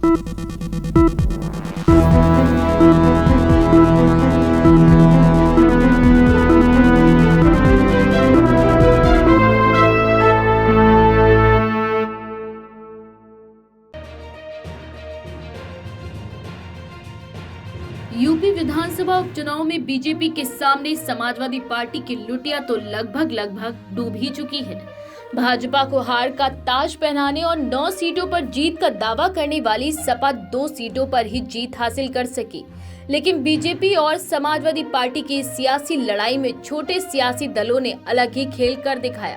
UP विधानसभा उपचुनाव में BJP के सामने समाजवादी पार्टी की लुटिया तो लगभग डूब ही चुकी है। भाजपा को हार का ताज पहनाने और 9 सीटों पर जीत का दावा करने वाली सपा 2 सीटों पर ही जीत हासिल कर सकी, लेकिन बीजेपी और समाजवादी पार्टी की सियासी लड़ाई में छोटे सियासी दलों ने अलग ही खेल कर दिखाया।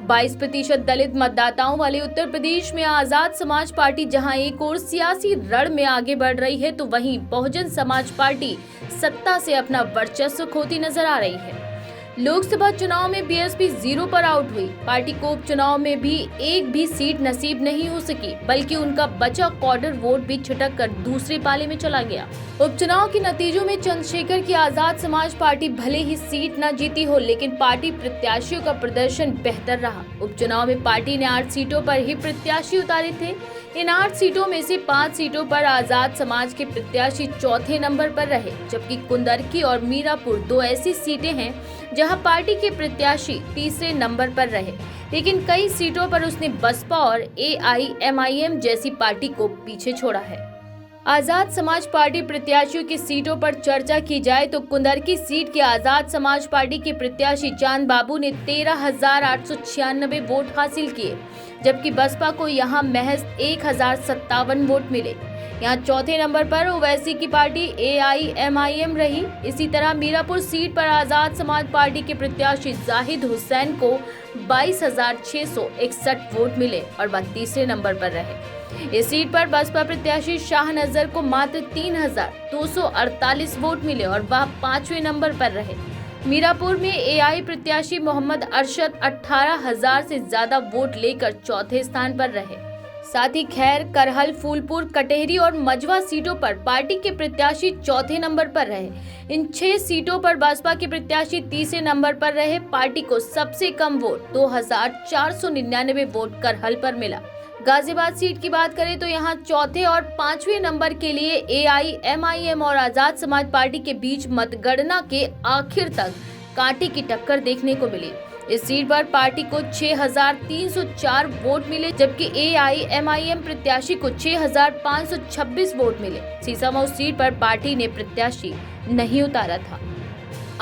22% दलित मतदाताओं वाले उत्तर प्रदेश में आजाद समाज पार्टी जहां एक और सियासी रण में आगे बढ़ रही है, तो वहीं बहुजन समाज पार्टी सत्ता से अपना वर्चस्व खोती नजर आ रही है। लोकसभा चुनाव में बीएसपी 0 पर आउट हुई। पार्टी को उपचुनाव में भी एक भी सीट नसीब नहीं हो सकी, बल्कि उनका बचा क्वार्टर वोट भी छिटक कर दूसरे पाले में चला गया। उपचुनाव के नतीजों में चंद्रशेखर की आजाद समाज पार्टी भले ही सीट न जीती हो, लेकिन पार्टी प्रत्याशियों का प्रदर्शन बेहतर रहा। उपचुनाव में पार्टी ने 8 सीटों पर ही प्रत्याशी उतारे थे। इन 8 सीटों में से 5 सीटों पर आजाद समाज के प्रत्याशी चौथे नंबर पर रहे, जबकि कुंदरकी और मीरापुर 2 ऐसी सीटें हैं जहां पार्टी के प्रत्याशी तीसरे नंबर पर रहे, लेकिन कई सीटों पर उसने बसपा और AIMIM जैसी पार्टी को पीछे छोड़ा है। आजाद समाज पार्टी प्रत्याशियों की सीटों पर चर्चा की जाए तो कुंदरकी सीट के आजाद समाज पार्टी के प्रत्याशी चांद बाबू ने 13,896 वोट हासिल किए, जबकि बसपा को यहां महज 1,057 वोट मिले। यहां चौथे नंबर पर ओवैसी की पार्टी AIMIM रही। इसी तरह मीरापुर सीट पर आजाद समाज पार्टी के प्रत्याशी जाहिद हुसैन को 22,661 वोट मिले और वह तीसरे नंबर पर रहे। इस सीट पर बसपा प्रत्याशी शाह नजर को मात्र 3,248 वोट मिले और वह 5वें नंबर पर रहे। मीरापुर में AI प्रत्याशी मोहम्मद अरशद 18,000 से ज्यादा वोट लेकर चौथे स्थान पर रहे। साथ ही खैर, करहल, फूलपुर, कटेहरी और मजवा सीटों पर पार्टी के प्रत्याशी चौथे नंबर पर रहे। इन 6 सीटों पर बसपा के प्रत्याशी तीसरे नंबर पर रहे। पार्टी को सबसे कम वोट 2,499 वोट करहल पर मिला। गाजियाबाद सीट की बात करें तो यहां चौथे और 5वें नंबर के लिए AIMIM और आजाद समाज पार्टी के बीच मतगणना के आखिर तक कांटे की टक्कर देखने को मिली। इस सीट पर पार्टी को 6,304 वोट मिले, जबकि AIMIM प्रत्याशी को 6,526 वोट मिले। सीसामऊ सीट पर पार्टी ने प्रत्याशी नहीं उतारा था।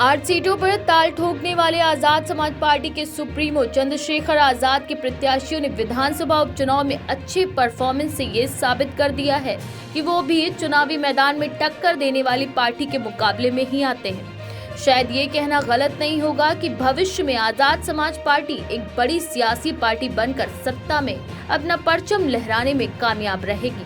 8 सीटों पर ताल ठोकने वाले आजाद समाज पार्टी के सुप्रीमो चंद्रशेखर आजाद के प्रत्याशियों ने विधानसभा उपचुनाव में अच्छे परफॉर्मेंस से ये साबित कर दिया है कि वो भी चुनावी मैदान में टक्कर देने वाली पार्टी के मुकाबले में ही आते हैं। शायद ये कहना गलत नहीं होगा कि भविष्य में आजाद समाज पार्टी एक बड़ी सियासी पार्टी बनकर सत्ता में अपना परचम लहराने में कामयाब रहेगी।